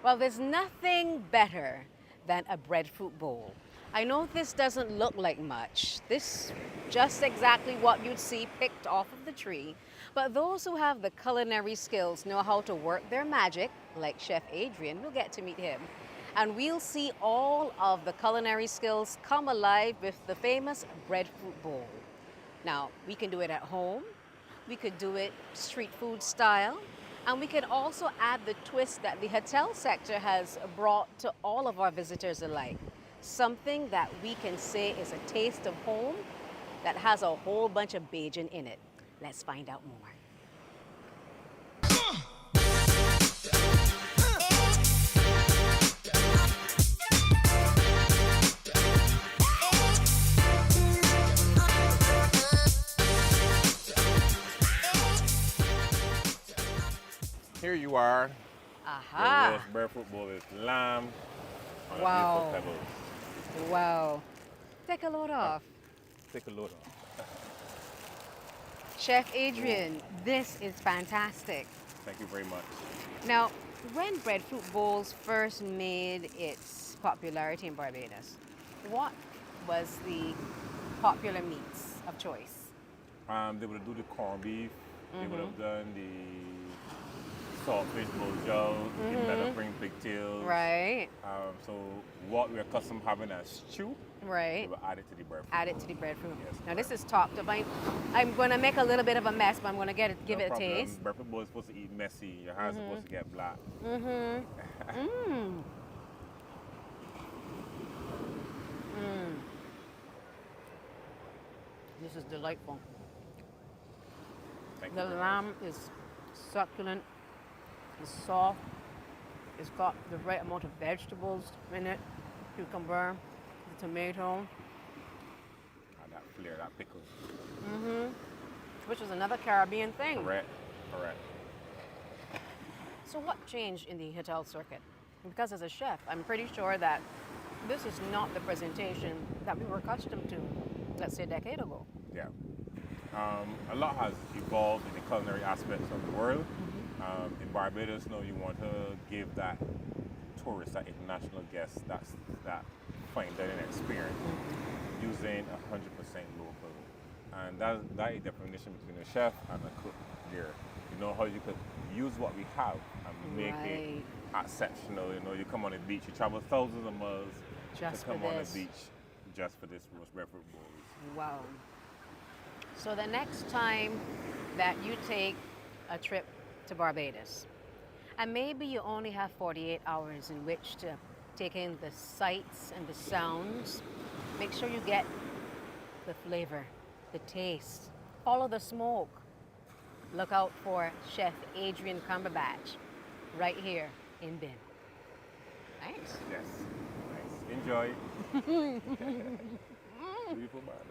Well, there's nothing better than a breadfruit bowl. I know this doesn't look like much. This just exactly what you'd see picked off of the tree. But those who have the culinary skills know how to work their magic, like Chef Adrian. We'll get to meet him. And we'll see all of the culinary skills come alive with the famous breadfruit bowl. Now, we can do it at home, we could do it street food style, and we can also add the twist that the hotel sector has brought to all of our visitors alike. Something that we can say is a taste of home that has a whole bunch of Bajan in it. Let's find out more. Here you are. Aha! The roast breadfruit bowl is lamb on Wow. a beautiful pebbles. Wow. Take a load off. Take a load off. Chef Adrian, this is fantastic. Thank you very much. Now, when breadfruit bowls first made its popularity in Barbados, what was the popular meats of choice? They would do the corned beef. They would have done the saltfish bojo, the meadowspring pigtails. Right, So what we're accustomed having as stew, right. we will add it to the breadfruit. Add it to the breadfruit. Yes, Now this is topped up. I'm going to make a little bit of a mess, but I'm going to give No it problem. a taste. Breadfruit bowl is supposed to eat messy. Your hands are supposed to get black. This is delightful. Thank you The very lamb much. is succulent, it's soft, it's got the right amount of vegetables in it, cucumber, the tomato, That flair, that pickle. which is another Caribbean thing. Correct. Correct. So what changed in the hotel circuit? Because as a chef, I'm pretty sure that this is not the presentation that we were accustomed to, let's say a decade ago. Yeah. A lot has evolved in the culinary aspects of the world. In Barbados, now you want to give that tourist, that international guest, that fine dining experience using 100% local. And that is the definition between a chef and a cook there. You know how you could use what we have and make it exceptional. You know, you come on the beach, you travel thousands of miles Just to come for on this. the beach just for this roast breadfruit bowls. Wow. So the next time that you take a trip to Barbados, and maybe you only have 48 hours in which to take in the sights and the sounds, make sure you get the flavor, the taste, follow the smoke. Look out for Chef Adrian Cumberbatch right here in Bin. Thanks. Yes. Nice. Enjoy. Beautiful Barbados.